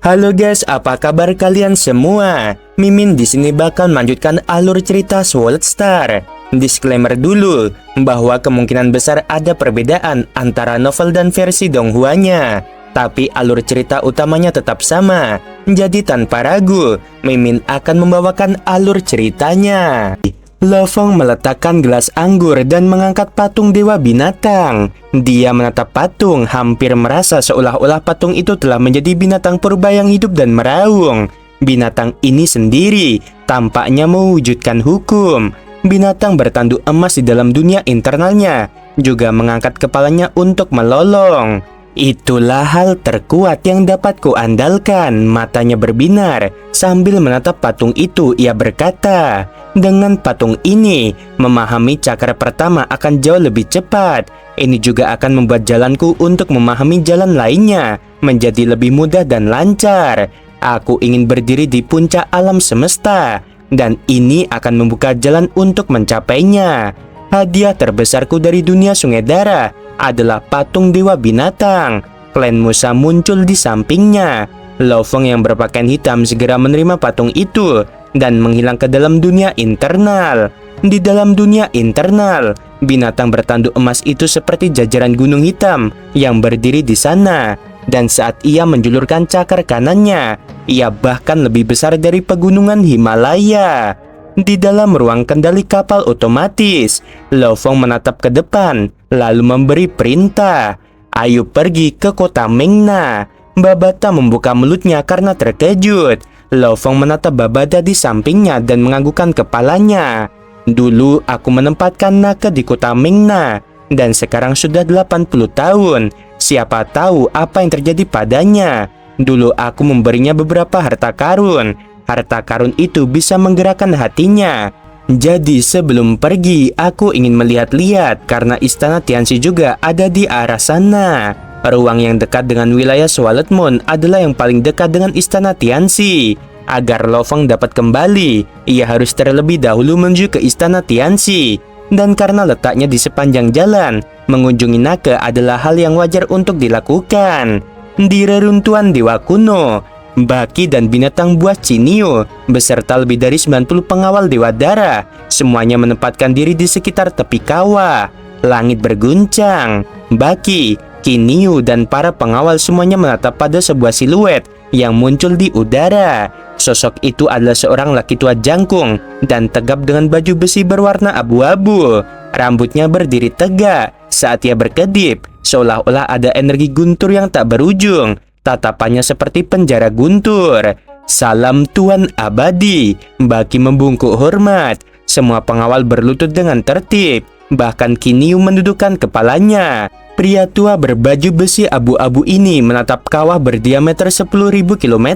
Halo guys, apa kabar kalian semua? Mimin di sini bakal melanjutkan alur cerita Sword Star. Disclaimer dulu bahwa kemungkinan besar ada perbedaan antara novel dan versi Donghuanya, tapi alur cerita utamanya tetap sama. Jadi tanpa ragu, Mimin akan membawakan alur ceritanya. Lo Fong meletakkan gelas anggur dan mengangkat patung dewa binatang. Dia menatap patung, hampir merasa seolah-olah patung itu telah menjadi binatang purba yang hidup dan meraung. Binatang ini sendiri tampaknya mewujudkan hukum. Binatang bertanduk emas di dalam dunia internalnya juga mengangkat kepalanya untuk melolong. Itulah hal terkuat yang dapat kuandalkan. Matanya berbinar sambil menatap patung itu. Ia berkata, dengan patung ini, memahami cakra pertama akan jauh lebih cepat. Ini juga akan membuat jalanku untuk memahami jalan lainnya menjadi lebih mudah dan lancar. Aku ingin berdiri di puncak alam semesta, dan ini akan membuka jalan untuk mencapainya. Hadiah terbesarku dari dunia Sungai Darah adalah patung dewa binatang. Klan Musa muncul di sampingnya. Lo Fong yang berpakaian hitam segera menerima patung itu dan menghilang ke dalam dunia internal. Di dalam dunia internal, binatang bertanduk emas itu seperti jajaran gunung hitam yang berdiri di sana. Dan saat ia menjulurkan cakar kanannya, ia bahkan lebih besar dari pegunungan Himalaya. Di dalam ruang kendali kapal otomatis, Lo Fong menatap ke depan, lalu memberi perintah. Ayo pergi ke kota Mengna. Babata membuka mulutnya karena terkejut. Lo Fong menatap Babata di sampingnya dan menganggukkan kepalanya. Dulu aku menempatkan naga di kota Mengna, dan sekarang sudah 80 tahun. Siapa tahu apa yang terjadi padanya. Dulu aku memberinya beberapa harta karun. Harta karun itu bisa menggerakkan hatinya. Jadi sebelum pergi, aku ingin melihat-lihat karena istana Tianxi juga ada di arah sana. Ruang yang dekat dengan wilayah Swallow Moon adalah yang paling dekat dengan istana Tianxi. Agar Lo Fong dapat kembali, ia harus terlebih dahulu menuju ke istana Tianxi. Dan karena letaknya di sepanjang jalan, mengunjungi naga adalah hal yang wajar untuk dilakukan. Di reruntuhan dewa kuno, Baki dan binatang buas Cinio beserta lebih dari 90 pengawal dewa darah semuanya menempatkan diri di sekitar tepi kawah. Langit berguncang. Baki, Cinio dan para pengawal semuanya menatap pada sebuah siluet yang muncul di udara. Sosok itu adalah seorang laki tua jangkung dan tegap dengan baju besi berwarna abu-abu. Rambutnya berdiri tegak saat ia berkedip, seolah-olah ada energi guntur yang tak berujung. Tatapannya seperti penjara guntur. Salam Tuan Abadi. Baki membungkuk hormat. Semua pengawal berlutut dengan tertib. Bahkan Kinyu mendudukkan kepalanya. Pria tua berbaju besi abu-abu ini menatap kawah berdiameter 10.000 km.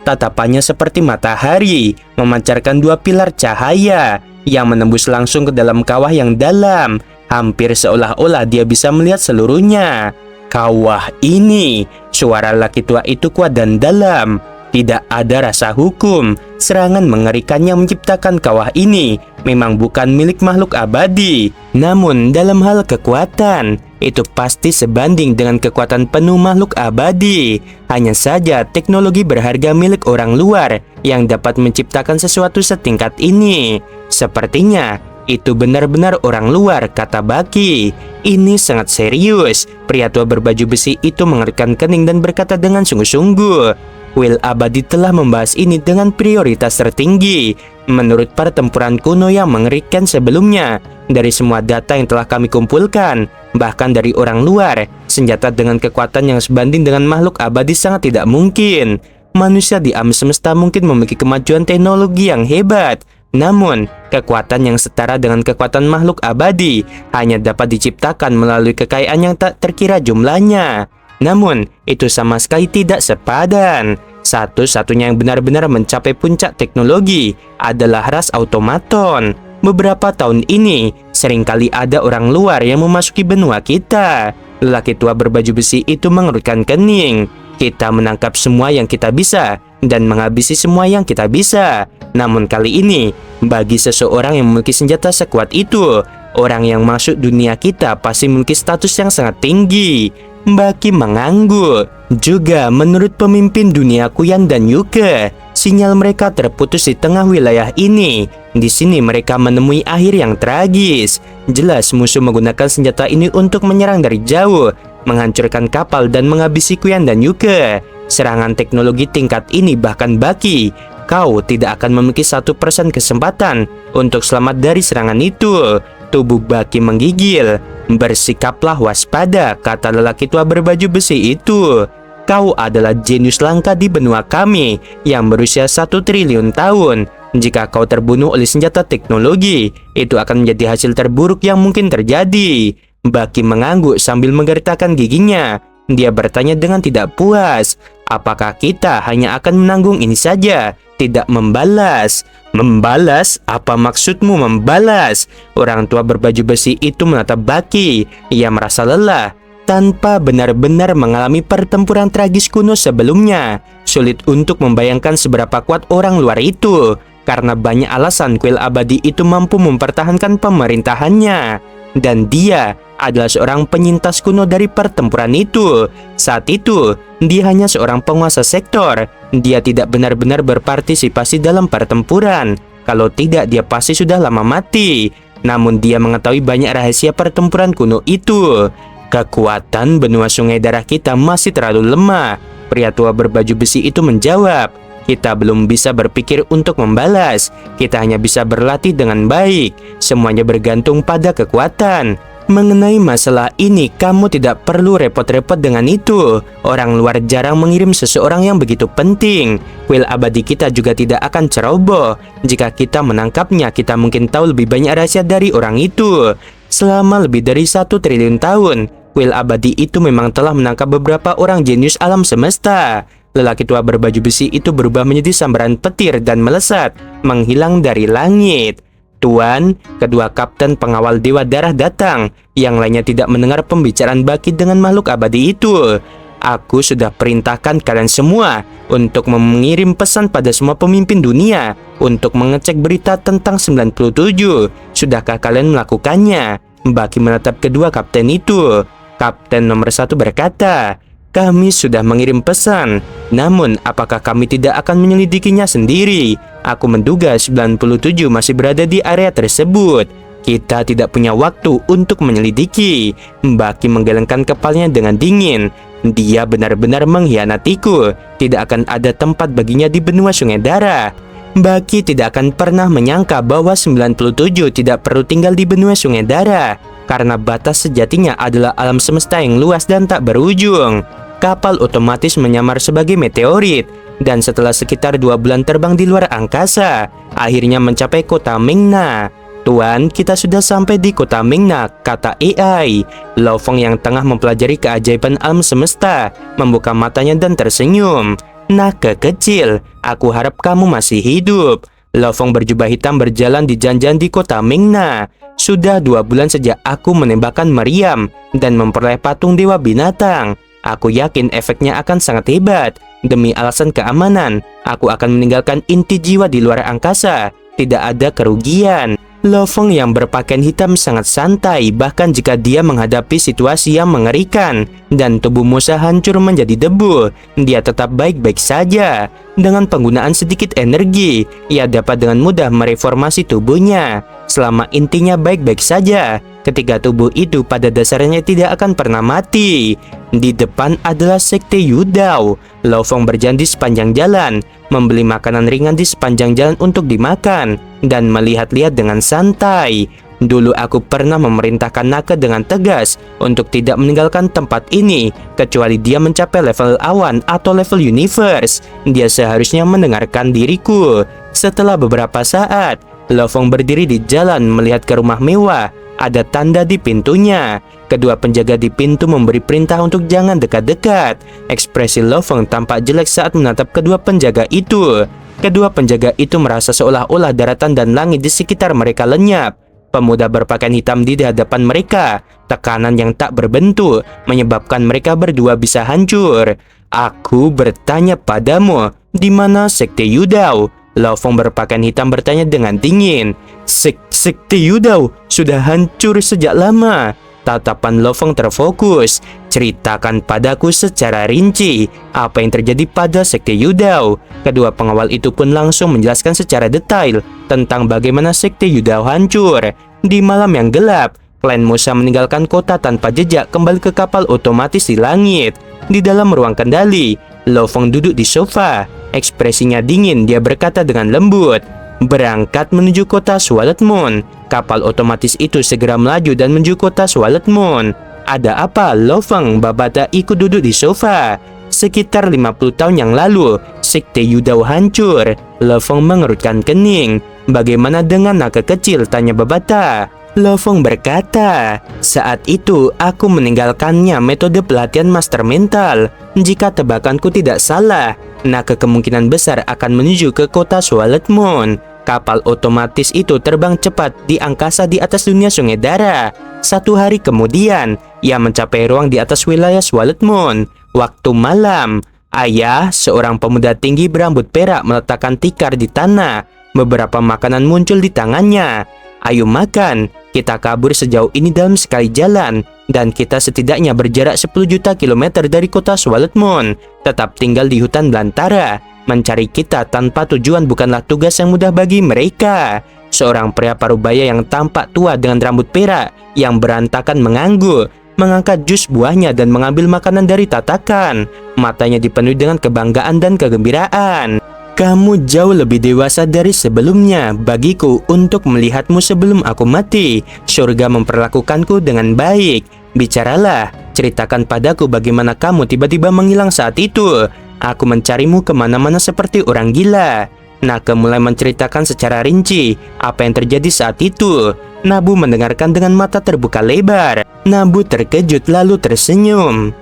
Tatapannya seperti matahari, memancarkan dua pilar cahaya yang menembus langsung ke dalam kawah yang dalam. Hampir seolah-olah dia bisa melihat seluruhnya. Kawah ini, suara laki tua itu kuat dan dalam. Tidak ada rasa hukum. Serangan mengerikan yang menciptakan kawah ini memang bukan milik makhluk abadi. Namun dalam hal kekuatan, itu pasti sebanding dengan kekuatan penuh makhluk abadi. Hanya saja teknologi berharga milik orang luar yang dapat menciptakan sesuatu setingkat ini. Sepertinya itu benar-benar orang luar, kata Baki. Ini sangat serius. Pria tua berbaju besi itu mengerutkan kening dan berkata dengan sungguh-sungguh, Will Abadi telah membahas ini dengan prioritas tertinggi. Menurut pertempuran kuno yang mengerikan sebelumnya, dari semua data yang telah kami kumpulkan, bahkan dari orang luar, senjata dengan kekuatan yang sebanding dengan makhluk abadi sangat tidak mungkin. Manusia di alam semesta mungkin memiliki kemajuan teknologi yang hebat, namun kekuatan yang setara dengan kekuatan makhluk abadi hanya dapat diciptakan melalui kekayaan yang tak terkira jumlahnya. Namun itu sama sekali tidak sepadan. Satu-satunya yang benar-benar mencapai puncak teknologi adalah ras automaton. Beberapa tahun ini seringkali ada orang luar yang memasuki benua kita. Lelaki tua berbaju besi itu mengerutkan kening. Kita menangkap semua yang kita bisa dan menghabisi semua yang kita bisa. Namun kali ini, bagi seseorang yang memiliki senjata sekuat itu, orang yang masuk dunia kita pasti memiliki status yang sangat tinggi. Baki mengangguk. Juga menurut pemimpin dunia Kuyan dan Yuke, sinyal mereka terputus di tengah wilayah ini. Di sini mereka menemui akhir yang tragis. Jelas musuh menggunakan senjata ini untuk menyerang dari jauh, menghancurkan kapal dan menghabisi Kuyan dan Yuke. Serangan teknologi tingkat ini bahkan Baki, kau tidak akan memiliki 1% kesempatan untuk selamat dari serangan itu. Tubuh Baki menggigil. Bersikaplah waspada, kata lelaki tua berbaju besi itu. Kau adalah jenius langka di benua kami yang berusia 1 triliun tahun. Jika kau terbunuh oleh senjata teknologi, itu akan menjadi hasil terburuk yang mungkin terjadi. Baki mengangguk sambil menggertakkan giginya. Dia bertanya dengan tidak puas, apakah kita hanya akan menanggung ini saja, tidak membalas? Membalas? Apa maksudmu membalas? Orang tua berbaju besi itu menatap Baki. Ia merasa lelah. Tanpa benar-benar mengalami pertempuran tragis kuno sebelumnya, sulit untuk membayangkan seberapa kuat orang luar itu. Karena banyak alasan kuil abadi itu mampu mempertahankan pemerintahannya. Dan dia adalah seorang penyintas kuno dari pertempuran itu. Saat itu, dia hanya seorang penguasa sektor. Dia tidak benar-benar berpartisipasi dalam pertempuran. Kalau tidak, dia pasti sudah lama mati. Namun dia mengetahui banyak rahasia pertempuran kuno itu. Kekuatan benua sungai darah kita masih terlalu lemah. Pria tua berbaju besi itu menjawab, kita belum bisa berpikir untuk membalas. Kita hanya bisa berlatih dengan baik. Semuanya bergantung pada kekuatan. Mengenai masalah ini, kamu tidak perlu repot-repot dengan itu. Orang luar jarang mengirim seseorang yang begitu penting. Kuil abadi kita juga tidak akan ceroboh. Jika kita menangkapnya, kita mungkin tahu lebih banyak rahasia dari orang itu. Selama lebih dari 1 triliun tahun, kuil abadi itu memang telah menangkap beberapa orang jenius alam semesta. Lelaki tua berbaju besi itu berubah menjadi sambaran petir dan melesat, menghilang dari langit. Tuan, kedua kapten pengawal Dewa Darah datang. Yang lainnya tidak mendengar pembicaraan Baki dengan makhluk abadi itu. Aku sudah perintahkan kalian semua untuk mengirim pesan pada semua pemimpin dunia untuk mengecek berita tentang 97. Sudahkah kalian melakukannya? Baki menatap kedua kapten itu. Kapten nomor 1 berkata, kami sudah mengirim pesan. Namun, apakah kami tidak akan menyelidikinya sendiri? Aku menduga 97 masih berada di area tersebut. Kita tidak punya waktu untuk menyelidiki. Baki menggelengkan kepalanya dengan dingin. Dia benar-benar mengkhianatiku. Tidak akan ada tempat baginya di benua sungai darah. Baki tidak akan pernah menyangka bahwa 97 tidak perlu tinggal di benua sungai darah. Karena batas sejatinya adalah alam semesta yang luas dan tak berujung. Kapal otomatis menyamar sebagai meteorit. Dan setelah sekitar 2 bulan terbang di luar angkasa, akhirnya mencapai kota Mingna. Tuan, kita sudah sampai di kota Mingna, kata AI. Lo Feng yang tengah mempelajari keajaiban alam semesta membuka matanya dan tersenyum. Naga kecil, aku harap kamu masih hidup. Lo Feng berjubah hitam berjalan di jalan-jalan di kota Mingna. Sudah 2 bulan sejak aku menembakkan meriam dan memperoleh patung dewa binatang. Aku yakin efeknya akan sangat hebat. Demi alasan keamanan, aku akan meninggalkan inti jiwa di luar angkasa. Tidak ada kerugian. Lo Feng yang berpakaian hitam sangat santai, bahkan jika dia menghadapi situasi yang mengerikan dan tubuh Musa hancur menjadi debu, dia tetap baik-baik saja. Dengan penggunaan sedikit energi, ia dapat dengan mudah mereformasi tubuhnya. Selama intinya baik-baik saja, ketika tubuh itu pada dasarnya tidak akan pernah mati. Di depan adalah sekte Yudao. Lo Feng berjalan di sepanjang jalan, membeli makanan ringan di sepanjang jalan untuk dimakan, dan melihat-lihat dengan santai. Dulu aku pernah memerintahkan naga dengan tegas untuk tidak meninggalkan tempat ini, kecuali dia mencapai level awan atau level universe. Dia seharusnya mendengarkan diriku. Setelah beberapa saat, Lo Feng berdiri di jalan melihat ke rumah mewah. Ada tanda di pintunya. Kedua penjaga di pintu memberi perintah untuk jangan dekat-dekat. Ekspresi Lo Feng tampak jelek saat menatap kedua penjaga itu. Kedua penjaga itu merasa seolah-olah daratan dan langit di sekitar mereka lenyap. Pemuda berpakaian hitam di hadapan mereka. Tekanan yang tak berbentuk menyebabkan mereka berdua bisa hancur. Aku bertanya padamu, di mana sekte Yudao? Lo Feng berpakaian hitam bertanya dengan dingin. Sekte Yudao sudah hancur sejak lama. Tatapan Lo Feng terfokus. Ceritakan padaku secara rinci apa yang terjadi pada sekte Yudao. Kedua pengawal itu pun langsung menjelaskan secara detail tentang bagaimana sekte Yudao hancur. Di malam yang gelap, klan Musa meninggalkan kota tanpa jejak kembali ke kapal otomatis di langit. Di dalam ruang kendali, Lo Feng duduk di sofa. Ekspresinya dingin, dia berkata dengan lembut, "Berangkat menuju kota Swallow Moon." Kapal otomatis itu segera melaju dan menuju kota Swallow Moon. "Ada apa, Lo Feng?" Babata ikut duduk di sofa. "Sekitar 50 tahun yang lalu, sekte Yudao hancur." Lo Feng mengerutkan kening. "Bagaimana dengan naga kecil?" tanya Babata. Lo Feng berkata, "Saat itu aku meninggalkannya metode pelatihan master mental. Jika tebakanku tidak salah, naga kemungkinan besar akan menuju ke kota Swallow Moon." Kapal otomatis itu terbang cepat di angkasa di atas dunia sungai Dara. 1 hari kemudian, ia mencapai ruang di atas wilayah Swallow Moon. Waktu malam, ayah, seorang pemuda tinggi berambut perak, meletakkan tikar di tanah. Beberapa makanan muncul di tangannya. "Ayo makan, kita kabur sejauh ini dalam sekali jalan, dan kita setidaknya berjarak 10 juta kilometer dari kota Swallow Moon. Tetap tinggal di hutan belantara. Mencari kita tanpa tujuan bukanlah tugas yang mudah bagi mereka." Seorang pria parubaya yang tampak tua dengan rambut perak yang berantakan mengangguk, mengangkat jus buahnya dan mengambil makanan dari tatakan. Matanya dipenuhi dengan kebanggaan dan kegembiraan. "Kamu jauh lebih dewasa dari sebelumnya bagiku untuk melihatmu sebelum aku mati. Surga memperlakukanku dengan baik. Bicaralah, ceritakan padaku bagaimana kamu tiba-tiba menghilang saat itu. Aku mencarimu kemana-mana seperti orang gila." Naga mulai menceritakan secara rinci apa yang terjadi saat itu. Nabu mendengarkan dengan mata terbuka lebar. Nabu terkejut lalu tersenyum.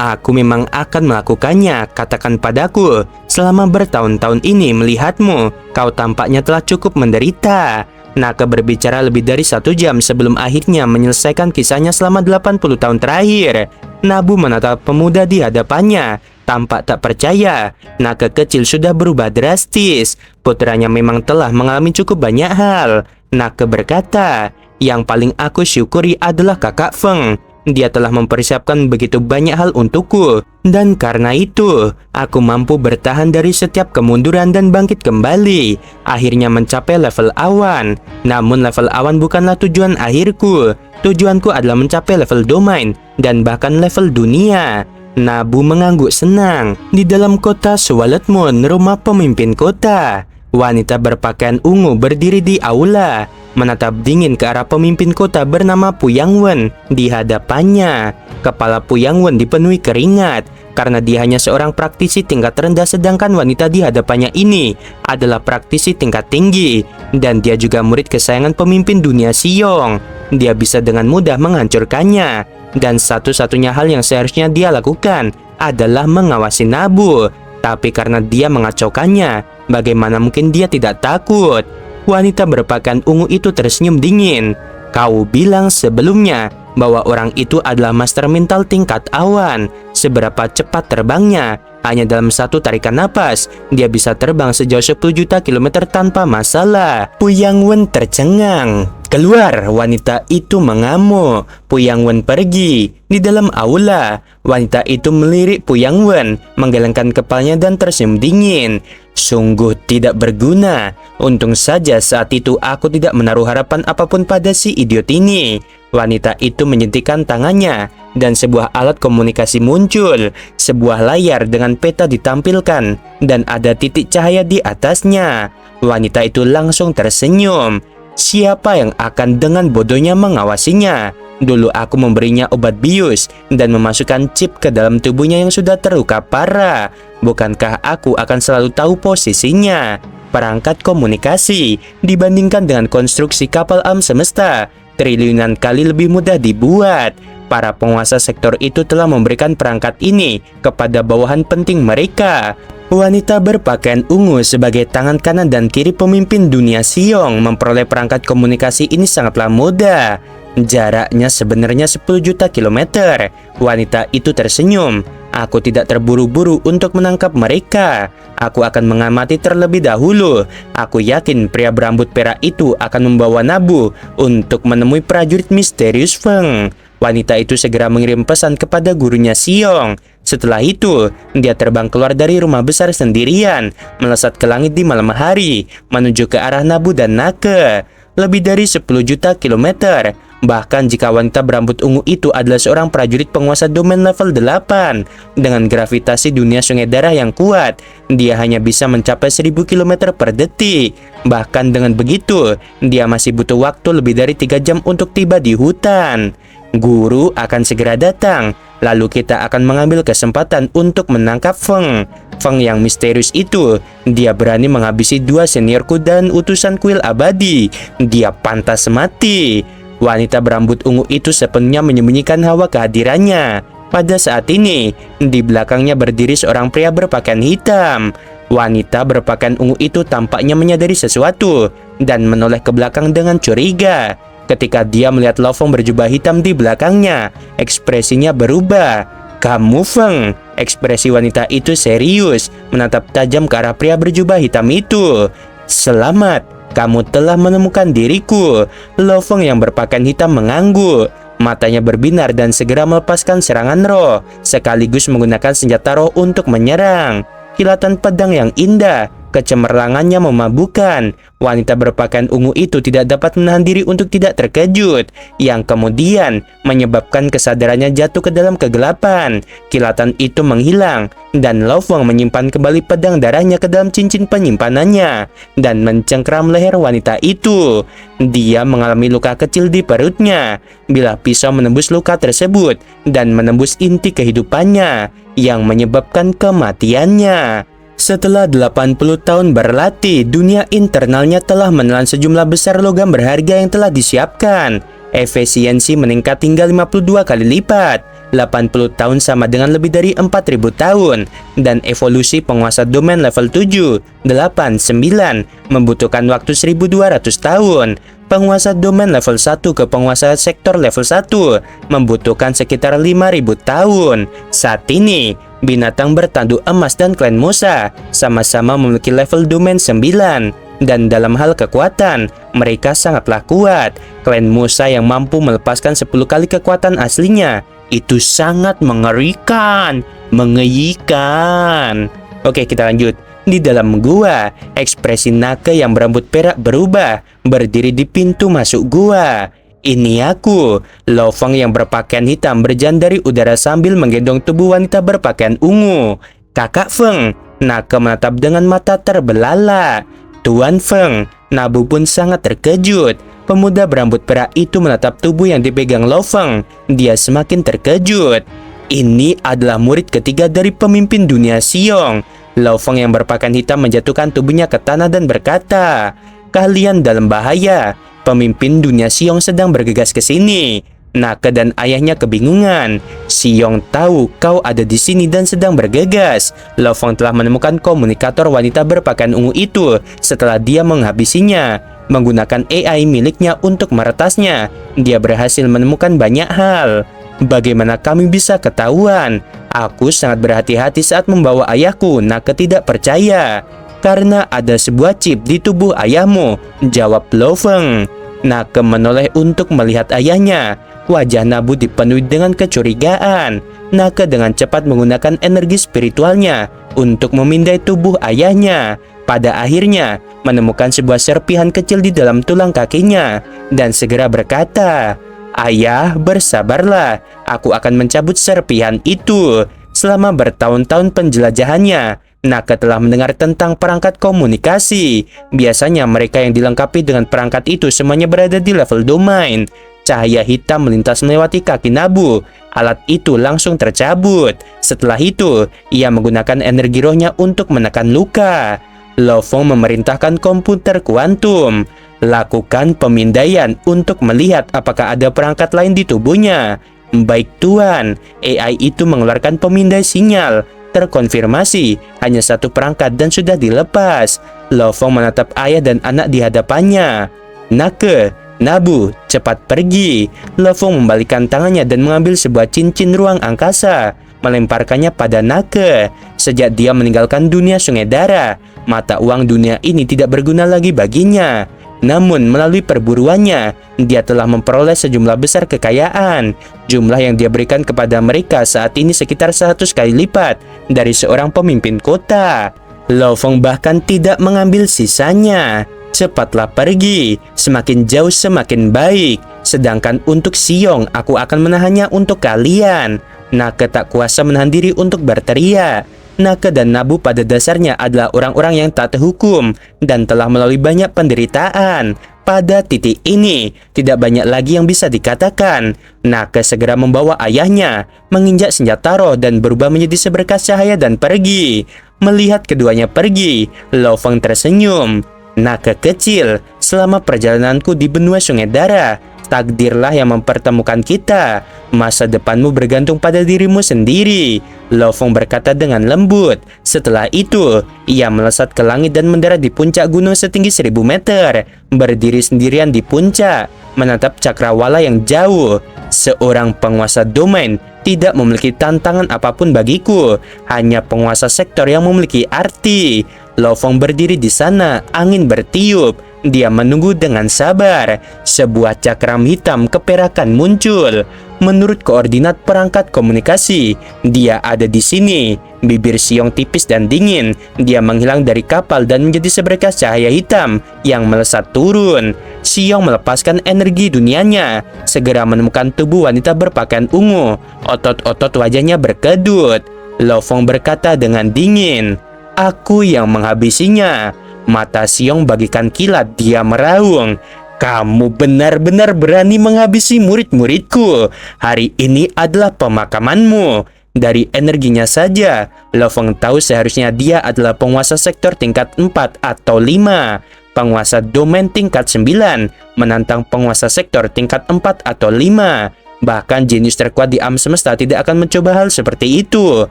Aku memang akan melakukannya. Katakan padaku, selama bertahun-tahun ini melihatmu, kau tampaknya telah cukup menderita." Naga berbicara lebih dari 1 jam sebelum akhirnya menyelesaikan kisahnya selama 80 tahun terakhir. Nabu menatap pemuda di hadapannya, tampak tak percaya. Naga kecil sudah berubah drastis. Putranya memang telah mengalami cukup banyak hal. Naga berkata, "Yang paling aku syukuri adalah kakak Feng. Dia telah mempersiapkan begitu banyak hal untukku, dan karena itu aku mampu bertahan dari setiap kemunduran dan bangkit kembali, akhirnya mencapai level awan. Namun level awan bukanlah tujuan akhirku. Tujuanku adalah mencapai level domain dan bahkan level dunia." Nabu mengangguk senang. Di dalam kota Swallow Moon, rumah pemimpin kota, wanita berpakaian ungu berdiri di aula, menatap dingin ke arah pemimpin kota bernama Pu Yangwen. Di hadapannya, kepala Pu Yangwen dipenuhi keringat karena dia hanya seorang praktisi tingkat rendah, sedangkan wanita di hadapannya ini adalah praktisi tingkat tinggi, dan dia juga murid kesayangan pemimpin dunia Xiong. Dia bisa dengan mudah menghancurkannya, dan satu-satunya hal yang seharusnya dia lakukan adalah mengawasi Nabu. Tapi karena dia mengacaukannya, bagaimana mungkin dia tidak takut? Wanita berpakaian ungu itu tersenyum dingin. "Kau bilang sebelumnya bahwa orang itu adalah master mental tingkat awan. Seberapa cepat terbangnya? Hanya dalam satu tarikan napas, dia bisa terbang sejauh 10 juta kilometer tanpa masalah." Pu Yangwen tercengang. "Keluar!" wanita itu mengamuk. Pu Yangwen pergi. Di dalam aula, wanita itu melirik Pu Yangwen, menggelengkan kepalanya dan tersenyum dingin. "Sungguh tidak berguna. Untung saja saat itu aku tidak menaruh harapan apapun pada si idiot ini." Wanita itu menyentikkan tangannya, dan sebuah alat komunikasi muncul. Sebuah layar dengan peta ditampilkan, dan ada titik cahaya di atasnya. Wanita itu langsung tersenyum. "Siapa yang akan dengan bodohnya mengawasinya? Dulu aku memberinya obat bius dan memasukkan chip ke dalam tubuhnya yang sudah terluka parah. Bukankah aku akan selalu tahu posisinya?" Perangkat komunikasi dibandingkan dengan konstruksi kapal alam semesta triliunan kali lebih mudah dibuat. Para penguasa sektor itu telah memberikan perangkat ini kepada bawahan penting mereka. Wanita berpakaian ungu sebagai tangan kanan dan kiri pemimpin dunia Xiong memperoleh perangkat komunikasi ini sangatlah mudah. Jaraknya sebenarnya 10 juta kilometer. Wanita itu tersenyum. Aku tidak terburu-buru untuk menangkap mereka. Aku akan mengamati terlebih dahulu. Aku yakin pria berambut perak itu akan membawa Nabu untuk menemui prajurit misterius Feng. Wanita itu segera mengirim pesan kepada gurunya Xiong. Setelah itu, dia terbang keluar dari rumah besar sendirian, melesat ke langit di malam hari, menuju ke arah Nabu dan Nake. Lebih dari 10 juta kilometer. Bahkan jika wanita berambut ungu itu adalah seorang prajurit penguasa domain level 8 dengan gravitasi dunia sungai darah yang kuat, dia hanya bisa mencapai 1000 km per detik. Bahkan dengan begitu, dia masih butuh waktu lebih dari 3 jam untuk tiba di hutan. Guru akan segera datang, lalu kita akan mengambil kesempatan untuk menangkap Feng. Feng yang misterius itu, dia berani menghabisi 2 seniorku dan utusan kuil abadi. Dia pantas mati. Wanita berambut ungu itu sepenuhnya menyembunyikan hawa kehadirannya. Pada saat ini, di belakangnya berdiri seorang pria berpakaian hitam. Wanita berpakaian ungu itu tampaknya menyadari sesuatu dan menoleh ke belakang dengan curiga. Ketika dia melihat Lo Feng berjubah hitam di belakangnya, ekspresinya berubah. "Kamu Feng?" Ekspresi wanita itu serius, menatap tajam ke arah pria berjubah hitam itu. "Selamat, kamu telah menemukan diriku." Lo Feng yang berpakaian hitam mengangguk. Matanya berbinar dan segera melepaskan serangan roh, sekaligus menggunakan senjata roh untuk menyerang. Kilatan pedang yang indah, kecemerlangannya memabukkan. Wanita berpakaian ungu itu tidak dapat menahan diri untuk tidak terkejut, yang kemudian menyebabkan kesadarannya jatuh ke dalam kegelapan. Kilatan itu menghilang, dan Lo Feng menyimpan kembali pedang darahnya ke dalam cincin penyimpanannya, dan mencengkram leher wanita itu. Dia mengalami luka kecil di perutnya. Bilah pisau menembus luka tersebut, dan menembus inti kehidupannya, yang menyebabkan kematiannya. Setelah 80 tahun berlatih, dunia internalnya telah menelan sejumlah besar logam berharga yang telah disiapkan. Efisiensi meningkat hingga 52 kali lipat. 80 tahun sama dengan lebih dari 4000 tahun. Dan evolusi penguasa domain level 7, 8, 9 membutuhkan waktu 1200 tahun. Penguasa domain level 1 ke penguasa sektor level 1 membutuhkan sekitar 5000 tahun. Saat ini, binatang bertanduk emas dan klan Musa sama-sama memiliki level domain 9. Dan dalam hal kekuatan, mereka sangatlah kuat. Klan Musa yang mampu melepaskan 10 kali kekuatan aslinya, itu sangat mengerikan, mengeyikan. Oke, kita lanjut. Di dalam gua, ekspresi Nake yang berambut perak berubah, berdiri di pintu masuk gua. "Ini aku." Lo Feng yang berpakaian hitam berjalan dari udara sambil menggendong tubuh wanita berpakaian ungu. "Kakak Feng." Nake menatap dengan mata terbelalak. "Tuan Feng." Nabu pun sangat terkejut. Pemuda berambut perak itu menatap tubuh yang dipegang Lo Feng. Dia semakin terkejut. Ini adalah murid ketiga dari pemimpin dunia Xiong. Lo Feng yang berpakaian hitam menjatuhkan tubuhnya ke tanah dan berkata, "Kalian dalam bahaya. Pemimpin dunia Xiong sedang bergegas ke sini." Nake dan ayahnya kebingungan. "Xiong tahu kau ada di sini dan sedang bergegas." Lo Feng telah menemukan komunikator wanita berpakaian ungu itu setelah dia menghabisinya. Menggunakan AI miliknya untuk meretasnya, dia berhasil menemukan banyak hal. "Bagaimana kami bisa ketahuan? Aku sangat berhati-hati saat membawa ayahku." Nake tidak percaya. "Karena ada sebuah chip di tubuh ayahmu," jawab Lo Feng. Nake menoleh untuk melihat ayahnya. Wajah Nabu dipenuhi dengan kecurigaan. Nake dengan cepat menggunakan energi spiritualnya untuk memindai tubuh ayahnya. Pada akhirnya, menemukan sebuah serpihan kecil di dalam tulang kakinya dan segera berkata, "Ayah, bersabarlah. Aku akan mencabut serpihan itu." Selama bertahun-tahun penjelajahannya, Nake telah mendengar tentang perangkat komunikasi. Biasanya mereka yang dilengkapi dengan perangkat itu semuanya berada di level domain. Cahaya hitam melintas melewati kaki Nabu. Alat itu langsung tercabut. Setelah itu, ia menggunakan energi rohnya untuk menekan luka. Lo Feng memerintahkan komputer kuantum, "Lakukan pemindaian untuk melihat apakah ada perangkat lain di tubuhnya." "Baik Tuan." AI itu mengeluarkan pemindai sinyal. Terkonfirmasi hanya satu perangkat dan sudah dilepas. Lo Feng menatap ayah dan anak di hadapannya. "Nake, Nabu, cepat pergi." Lo Feng membalikkan tangannya dan mengambil sebuah cincin ruang angkasa. melemparkannya pada Nake. Sejak dia meninggalkan dunia Sungai Dara, mata uang dunia ini tidak berguna lagi baginya. Namun melalui perburuannya, dia telah memperoleh sejumlah besar kekayaan. Jumlah yang dia berikan kepada mereka saat ini sekitar 100 kali lipat dari seorang pemimpin kota. Lo Feng bahkan tidak mengambil sisanya. Cepatlah pergi, semakin jauh semakin baik. Sedangkan untuk Xiong, aku akan menahannya untuk kalian. Nake tak kuasa menahan diri untuk berteriak. Nake dan Nabu pada dasarnya adalah orang-orang yang tak terhukum dan telah melalui banyak penderitaan. Pada titik ini, tidak banyak lagi yang bisa dikatakan. Nake segera membawa ayahnya, menginjak senjata roh dan berubah menjadi seberkas cahaya dan pergi. Melihat keduanya pergi, Lo Feng tersenyum. Nake kecil, selama perjalananku di benua Sungai Dara, takdirlah yang mempertemukan kita. Masa depanmu bergantung pada dirimu sendiri, Lo Feng berkata dengan lembut. Setelah itu, ia melesat ke langit dan mendarat di puncak gunung setinggi 1000 meter. Berdiri sendirian di puncak, menatap cakrawala yang jauh. Seorang penguasa domain tidak memiliki tantangan apapun bagiku, hanya penguasa sektor yang memiliki arti. Lo Feng berdiri di sana, angin bertiup. Dia menunggu dengan sabar. Sebuah cakram hitam keperakan muncul. Menurut koordinat perangkat komunikasi, dia ada di sini. Bibir Xiong tipis dan dingin. Dia menghilang dari kapal dan menjadi seberkas cahaya hitam yang melesat turun. Xiong melepaskan energi dunianya, segera menemukan tubuh wanita berpakaian ungu. Otot-otot wajahnya berkedut. Lo Feng berkata dengan dingin, "Aku yang menghabisinya." Mata Xiong bagikan kilat, dia meraung. "Kamu benar-benar berani menghabisi murid-muridku. Hari ini adalah pemakamanmu." Dari energinya saja, Lo Feng tahu seharusnya dia adalah penguasa sektor tingkat 4 atau 5. Penguasa domain tingkat 9 menantang penguasa sektor tingkat 4 atau 5. Bahkan jenius terkuat di alam semesta tidak akan mencoba hal seperti itu,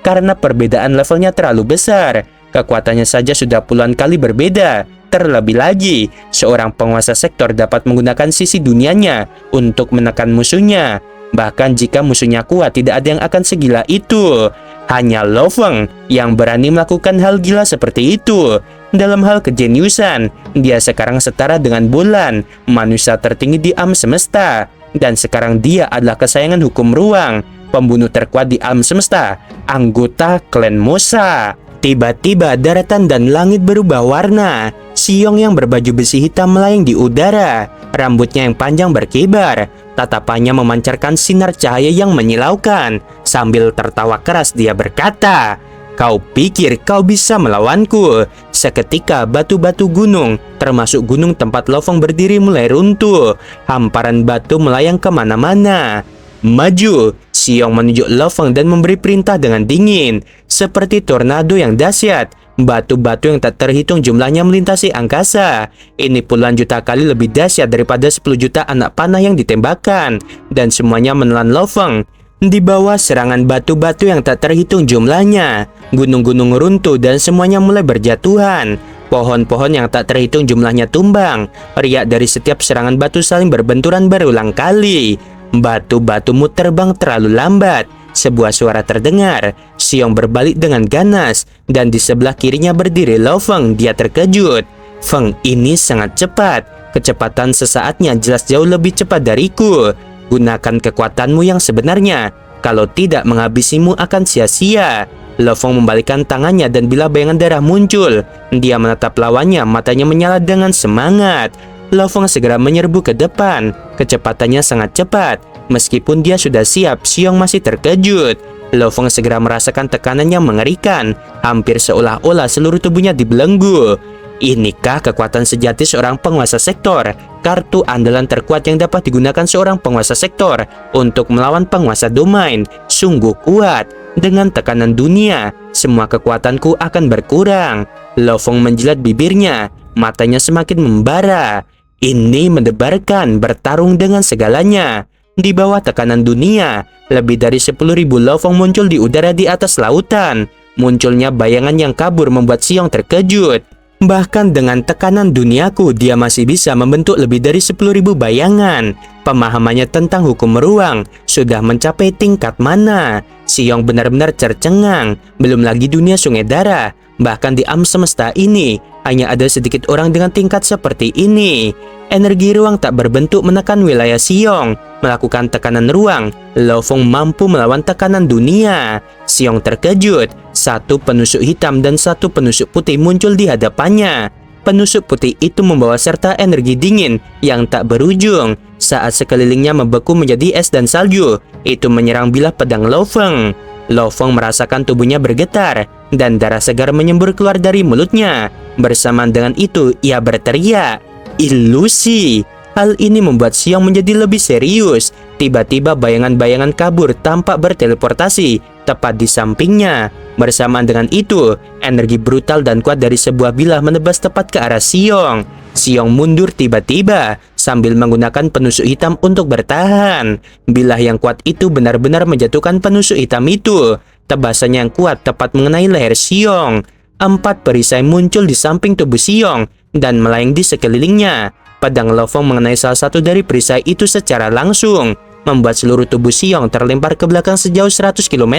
karena perbedaan levelnya terlalu besar. Kekuatannya saja sudah puluhan kali berbeda. Terlebih lagi, seorang penguasa sektor dapat menggunakan sisi dunianya untuk menekan musuhnya. Bahkan jika musuhnya kuat, tidak ada yang akan segila itu. Hanya Lo Feng yang berani melakukan hal gila seperti itu. Dalam hal kejeniusan, dia sekarang setara dengan bulan, manusia tertinggi di alam semesta. Dan sekarang dia adalah kesayangan hukum ruang, pembunuh terkuat di alam semesta, anggota klan Mosa. Tiba-tiba daratan dan langit berubah warna. Xiong yang berbaju besi hitam melayang di udara. Rambutnya yang panjang berkibar. Tatapannya memancarkan sinar cahaya yang menyilaukan. Sambil tertawa keras dia berkata, "Kau pikir kau bisa melawanku?" Seketika batu-batu gunung, termasuk gunung tempat Lo Feng berdiri, mulai runtuh. Hamparan batu melayang kemana-mana. "Maju!" Xiong menunjuk Lo Feng dan memberi perintah dengan dingin. Seperti tornado yang dahsyat, batu-batu yang tak terhitung jumlahnya melintasi angkasa. Ini puluhan juta kali lebih dahsyat daripada 10 juta anak panah yang ditembakkan. Dan semuanya menelan Lo Feng. Di bawah serangan batu-batu yang tak terhitung jumlahnya, gunung-gunung runtuh dan semuanya mulai berjatuhan. Pohon-pohon yang tak terhitung jumlahnya tumbang. Riak dari setiap serangan batu saling berbenturan berulang kali. "Batu-batumu terbang terlalu lambat." Sebuah suara terdengar. Xiong berbalik dengan ganas, dan di sebelah kirinya berdiri Lo Feng. Dia terkejut. "Feng ini sangat cepat. Kecepatan sesaatnya jelas jauh lebih cepat dariku. Gunakan kekuatanmu yang sebenarnya. Kalau tidak, menghabisimu akan sia-sia." Lo Feng membalikkan tangannya dan bila bayangan darah muncul, dia menatap lawannya, matanya menyala dengan semangat. Lo Feng segera menyerbu ke depan. Kecepatannya sangat cepat. Meskipun dia sudah siap, Xiong masih terkejut. Lo Feng segera merasakan tekanan yang mengerikan. Hampir seolah-olah seluruh tubuhnya dibelenggu. Inikah kekuatan sejati seorang penguasa sektor? Kartu andalan terkuat yang dapat digunakan seorang penguasa sektor untuk melawan penguasa domain. Sungguh kuat. Dengan tekanan dunia, semua kekuatanku akan berkurang. Lo Feng menjilat bibirnya. Matanya semakin membara. Ini mendebarkan, bertarung dengan segalanya. Di bawah tekanan dunia, lebih dari 10.000 Lo Feng muncul di udara di atas lautan. Munculnya bayangan yang kabur membuat Xiong terkejut. Bahkan dengan tekanan duniaku, dia masih bisa membentuk lebih dari 10.000 bayangan. Pemahamannya tentang hukum ruang sudah mencapai tingkat mana? Xiong benar-benar tercengang. Belum lagi dunia sungai darah. Bahkan di alam semesta ini, hanya ada sedikit orang dengan tingkat seperti ini. Energi ruang tak berbentuk menekan wilayah Xiong. Melakukan tekanan ruang, Lo Feng mampu melawan tekanan dunia. Xiong terkejut. Satu penusuk hitam dan satu penusuk putih muncul di hadapannya. Penusuk putih itu membawa serta energi dingin yang tak berujung. Saat sekelilingnya membeku menjadi es dan salju, itu menyerang bilah pedang Lo Feng. Lo Feng merasakan tubuhnya bergetar dan darah segar menyembur keluar dari mulutnya. Bersamaan dengan itu, ia berteriak, "Ilusi!" Hal ini membuat Xiong menjadi lebih serius. Tiba-tiba bayangan-bayangan kabur tampak berteleportasi tepat di sampingnya. Bersamaan dengan itu, energi brutal dan kuat dari sebuah bilah menebas tepat ke arah Xiong. Xiong mundur tiba-tiba sambil menggunakan penusuk hitam untuk bertahan. Bilah yang kuat itu benar-benar menjatuhkan penusuk hitam itu. Tebasannya yang kuat tepat mengenai leher Xiong. 4 perisai muncul di samping tubuh Xiong dan melayang di sekelilingnya. Pedang Lo Feng mengenai salah satu dari perisai itu secara langsung, membuat seluruh tubuh Xiong terlempar ke belakang sejauh 100 km.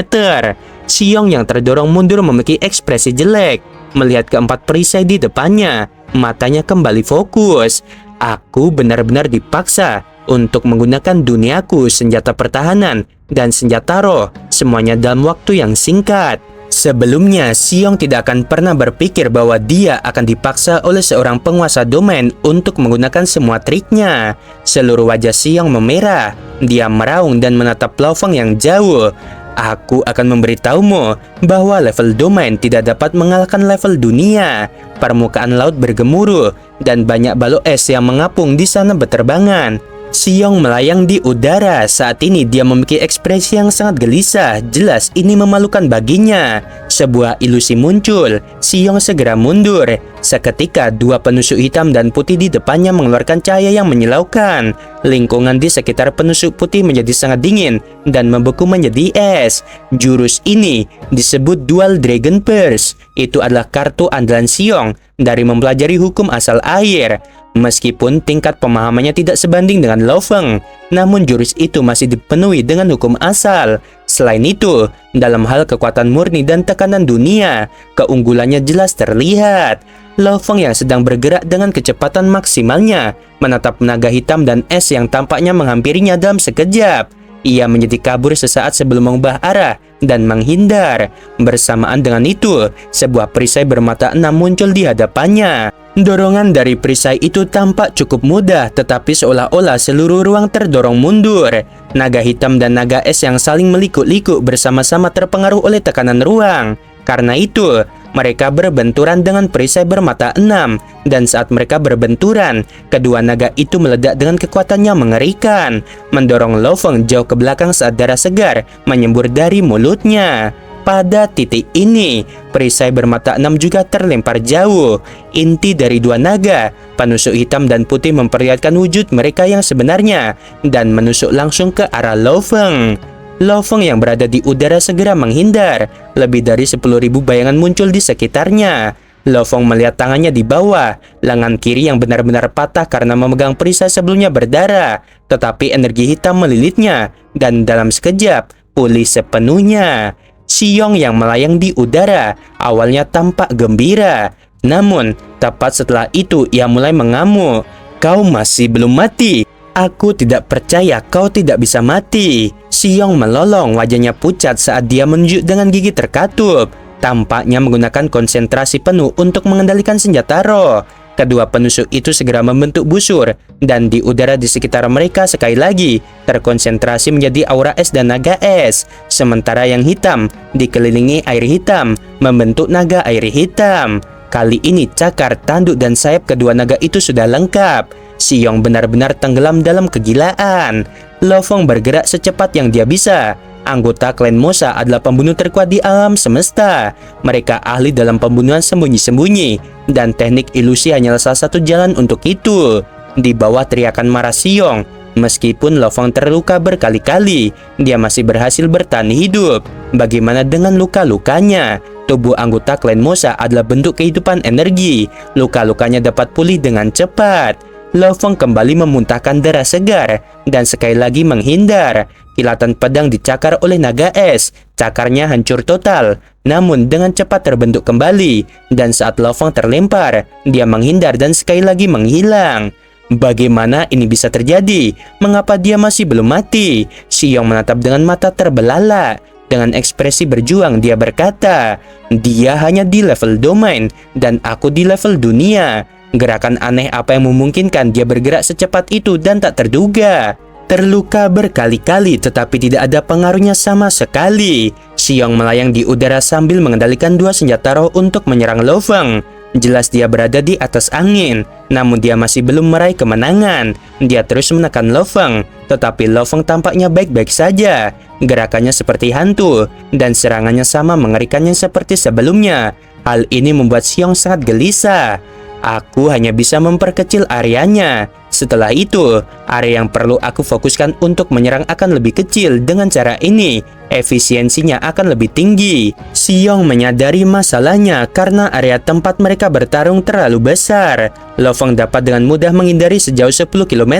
Xiong yang terdorong mundur memiliki ekspresi jelek. Melihat keempat perisai di depannya, matanya kembali fokus. Aku benar-benar dipaksa untuk menggunakan duniaku, senjata pertahanan, dan senjata roh, semuanya dalam waktu yang singkat. Sebelumnya, Xiong tidak akan pernah berpikir bahwa dia akan dipaksa oleh seorang penguasa domain untuk menggunakan semua triknya. Seluruh wajah Xiong memerah. Dia meraung dan menatap Lo Feng yang jauh. Aku akan memberitahumu bahwa level domain tidak dapat mengalahkan level dunia. Permukaan laut bergemuruh dan banyak balok es yang mengapung di sana berterbangan. Xiong melayang di udara. Saat ini dia memiliki ekspresi yang sangat gelisah. Jelas ini memalukan baginya. Sebuah ilusi muncul. Xiong segera mundur. Seketika 2 penusuk hitam dan putih di depannya mengeluarkan cahaya yang menyilaukan. Lingkungan di sekitar penusuk putih menjadi sangat dingin dan membeku menjadi es. Jurus ini disebut Dual Dragon Purse. Itu adalah kartu andalan Xiong dari mempelajari hukum asal air. Meskipun tingkat pemahamannya tidak sebanding dengan Lo Feng, namun jurus itu masih dipenuhi dengan hukum asal. Selain itu, dalam hal kekuatan murni dan tekanan dunia, keunggulannya jelas terlihat. Lo Feng yang sedang bergerak dengan kecepatan maksimalnya, menatap naga hitam dan es yang tampaknya menghampirinya dalam sekejap. Ia menjadi kabur sesaat sebelum mengubah arah dan menghindar. Bersamaan dengan itu, sebuah perisai bermata 6 muncul di hadapannya. Dorongan dari perisai itu tampak cukup mudah, tetapi seolah-olah seluruh ruang terdorong mundur. Naga hitam dan naga es yang saling melikuk-likuk bersama-sama terpengaruh oleh tekanan ruang. Karena itu, mereka berbenturan dengan perisai bermata 6, dan saat mereka berbenturan, kedua naga itu meledak dengan kekuatan yang mengerikan, mendorong Lo Feng jauh ke belakang saat darah segar menyembur dari mulutnya. Pada titik ini, perisai bermata 6 juga terlempar jauh. Inti dari 2 naga, penusuk hitam dan putih, memperlihatkan wujud mereka yang sebenarnya dan menusuk langsung ke arah Lo Feng. Lo Feng yang berada di udara segera menghindar. Lebih dari 10.000 bayangan muncul di sekitarnya. Lo Feng melihat tangannya di bawah. Lengan kiri yang benar-benar patah karena memegang perisai sebelumnya berdarah. Tetapi energi hitam melilitnya dan dalam sekejap pulih sepenuhnya. Xiong yang melayang di udara awalnya tampak gembira. Namun, tepat setelah itu ia mulai mengamuk. "Kau masih belum mati. Aku tidak percaya kau tidak bisa mati." Xiong melolong, wajahnya pucat saat dia menunjuk dengan gigi terkatup. Tampaknya menggunakan konsentrasi penuh untuk mengendalikan senjata roh. Kedua penusuk itu segera membentuk busur, dan di udara di sekitar mereka sekali lagi terkonsentrasi menjadi aura es dan naga es. Sementara yang hitam dikelilingi air hitam, membentuk naga air hitam. Kali ini cakar, tanduk, dan sayap kedua naga itu sudah lengkap. Xiong benar-benar tenggelam dalam kegilaan. Lo Feng bergerak secepat yang dia bisa. Anggota klan Mosa adalah pembunuh terkuat di alam semesta. Mereka ahli dalam pembunuhan sembunyi-sembunyi, dan teknik ilusi hanyalah salah satu jalan untuk itu. Di bawah teriakan marah Xiong, meskipun Lo Feng terluka berkali-kali, dia masih berhasil bertahan hidup. Bagaimana dengan luka-lukanya? Tubuh anggota klan Mosa adalah bentuk kehidupan energi. Luka-lukanya dapat pulih dengan cepat. Lo Feng kembali memuntahkan darah segar dan sekali lagi menghindar. Kilatan pedang dicakar oleh naga es. Cakarnya hancur total, namun dengan cepat terbentuk kembali. Dan saat Lo Feng terlempar, dia menghindar dan sekali lagi menghilang. Bagaimana ini bisa terjadi? Mengapa dia masih belum mati? Xiong menatap dengan mata terbelalak. Dengan ekspresi berjuang, dia berkata, dia hanya di level domain dan aku di level dunia. Gerakan aneh apa yang memungkinkan dia bergerak secepat itu dan tak terduga? Terluka berkali-kali tetapi tidak ada pengaruhnya sama sekali. Xiong melayang di udara sambil mengendalikan dua senjata roh untuk menyerang Lo Feng. Jelas dia berada di atas angin, namun dia masih belum meraih kemenangan. Dia terus menekan Lo Feng, tetapi Lo Feng tampaknya baik-baik saja. Gerakannya seperti hantu, dan serangannya sama mengerikannya seperti sebelumnya. Hal ini membuat Xiong sangat gelisah. Aku hanya bisa memperkecil areanya. Setelah itu, area yang perlu aku fokuskan untuk menyerang akan lebih kecil. Dengan cara ini, efisiensinya akan lebih tinggi. Xiong menyadari masalahnya karena area tempat mereka bertarung terlalu besar. Lo Feng dapat dengan mudah menghindari sejauh 10 km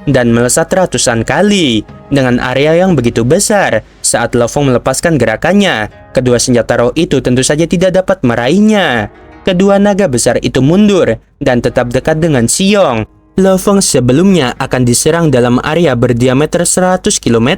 dan melesat ratusan kali. Dengan area yang begitu besar, saat Lo Feng melepaskan gerakannya, kedua senjata roh itu tentu saja tidak dapat meraihnya. Kedua naga besar itu mundur dan tetap dekat dengan Xiong. Lo Feng sebelumnya akan diserang dalam area berdiameter 100 km.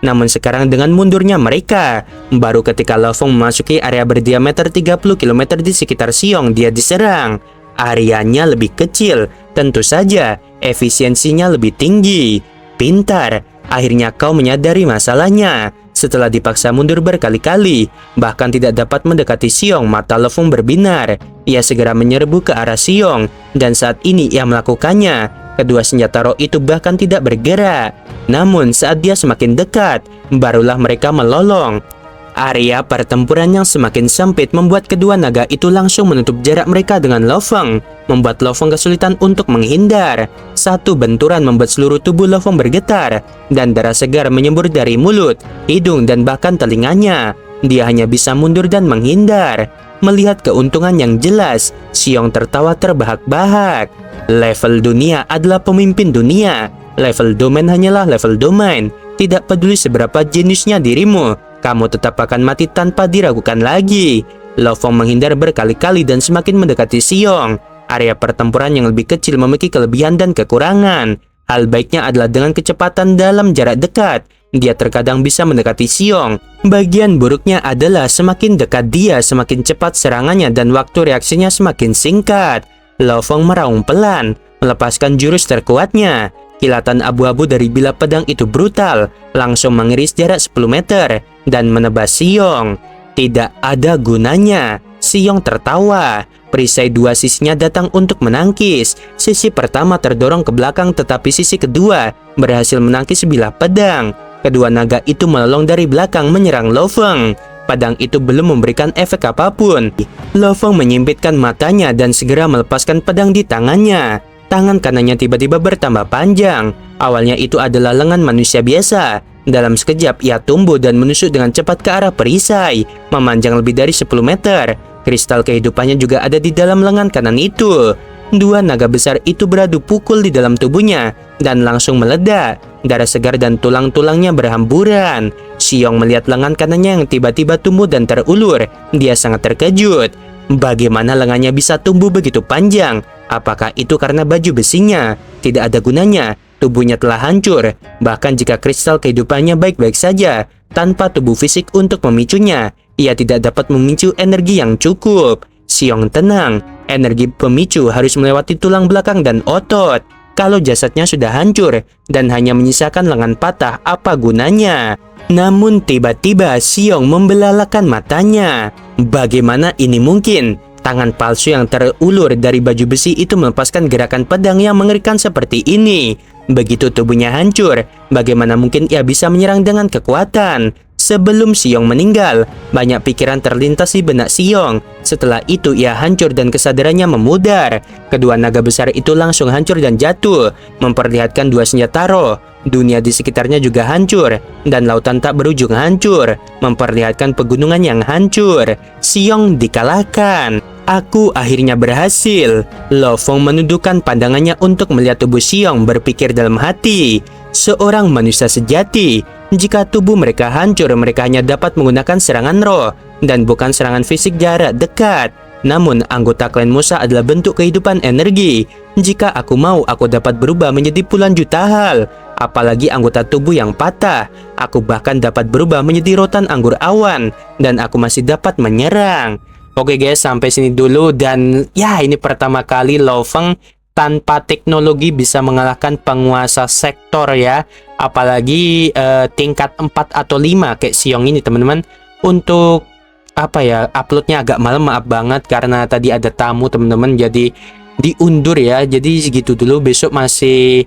Namun sekarang dengan mundurnya mereka, baru ketika Lo Feng memasuki area berdiameter 30 km di sekitar Xiong, dia diserang. Areanya lebih kecil, tentu saja efisiensinya lebih tinggi. Pintar, akhirnya kau menyadari masalahnya. Setelah dipaksa mundur berkali-kali, bahkan tidak dapat mendekati Xiong, mata Lo Feng berbinar. Ia segera menyerbu ke arah Xiong, dan saat ini ia melakukannya. Kedua senjata roh itu bahkan tidak bergerak. Namun saat dia semakin dekat, barulah mereka melolong. Area pertempuran yang semakin sempit membuat kedua naga itu langsung menutup jarak mereka dengan Lo Feng, membuat Lo Feng kesulitan untuk menghindar. Satu benturan membuat seluruh tubuh Lo Feng bergetar, dan darah segar menyembur dari mulut, hidung, dan bahkan telinganya. Dia hanya bisa mundur dan menghindar. Melihat keuntungan yang jelas, Xiong tertawa terbahak-bahak. Level dunia adalah pemimpin dunia. Level domain hanyalah level domain. Tidak peduli seberapa jeniusnya dirimu, kamu tetap akan mati tanpa diragukan lagi. Lo Feng menghindar berkali-kali dan semakin mendekati Xiong. Area pertempuran yang lebih kecil memiliki kelebihan dan kekurangan. Hal baiknya adalah dengan kecepatan dalam jarak dekat, dia terkadang bisa mendekati Xiong. Bagian buruknya adalah semakin dekat dia, semakin cepat serangannya dan waktu reaksinya semakin singkat. Lo Feng meraung pelan, melepaskan jurus terkuatnya. Kilatan abu-abu dari bilah pedang itu brutal, langsung mengiris jarak 10 meter dan menebas Xiong. Tidak ada gunanya. Xiong tertawa. Perisai dua sisinya datang untuk menangkis. Sisi pertama terdorong ke belakang, tetapi sisi kedua berhasil menangkis bilah pedang. Kedua naga itu melolong dari belakang menyerang Lo Feng. Pedang itu belum memberikan efek apapun. Lo Feng menyipitkan matanya dan segera melepaskan pedang di tangannya. Tangan kanannya tiba-tiba bertambah panjang. Awalnya itu adalah lengan manusia biasa. Dalam sekejap ia tumbuh dan menusuk dengan cepat ke arah perisai, memanjang lebih dari 10 meter. Kristal kehidupannya juga ada di dalam lengan kanan itu. Dua naga besar itu beradu pukul di dalam tubuhnya dan langsung meledak. Darah segar dan tulang-tulangnya berhamburan. Xiong melihat lengan kanannya yang tiba-tiba tumbuh dan terulur. Dia sangat terkejut. Bagaimana lengannya bisa tumbuh begitu panjang? Apakah itu karena baju besinya? Tidak ada gunanya. Tubuhnya telah hancur. Bahkan jika kristal kehidupannya baik-baik saja, tanpa tubuh fisik untuk memicunya, ia tidak dapat memicu energi yang cukup. Xiong tenang. Energi pemicu harus melewati tulang belakang dan otot. Kalau jasadnya sudah hancur dan hanya menyisakan lengan patah, apa gunanya? Namun tiba-tiba Xiong membelalakan matanya. Bagaimana ini mungkin? Tangan palsu yang terulur dari baju besi itu melepaskan gerakan pedang yang mengerikan seperti ini. Begitu tubuhnya hancur, bagaimana mungkin ia bisa menyerang dengan kekuatan? Sebelum Xiong meninggal, banyak pikiran terlintas di benak Xiong. Setelah itu ia hancur dan kesadarannya memudar. Kedua naga besar itu langsung hancur dan jatuh, memperlihatkan dua senjata roh. dunia di sekitarnya juga hancur, dan lautan tak berujung hancur, memperlihatkan pegunungan yang hancur. Xiong dikalahkan. Aku akhirnya berhasil. Lo Feng menundukkan pandangannya untuk melihat tubuh Xiong, berpikir dalam hati. Seorang manusia sejati. Jika tubuh mereka hancur, mereka hanya dapat menggunakan serangan roh, dan bukan serangan fisik jarak dekat. Namun, anggota klan Musa adalah bentuk kehidupan energi. Jika aku mau, aku dapat berubah menjadi puluhan juta hal. Apalagi anggota tubuh yang patah. Aku bahkan dapat berubah menjadi rotan anggur awan. Dan aku masih dapat menyerang. Oke guys, sampai sini dulu. Dan ya, ini pertama kali Lo Feng tanpa teknologi bisa mengalahkan penguasa sektor ya. Apalagi tingkat 4 atau 5 kayak Xiong ini teman-teman. Untuk apa ya, uploadnya agak malam, maaf banget karena tadi ada tamu teman-teman, jadi diundur ya. Jadi segitu dulu, besok masih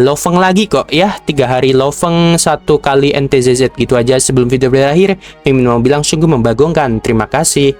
Lo Feng lagi kok ya, 3 hari Lo Feng 1 kali NTZZ gitu aja. Sebelum video berakhir, Mimin mau bilang sungguh membagongkan, terima kasih.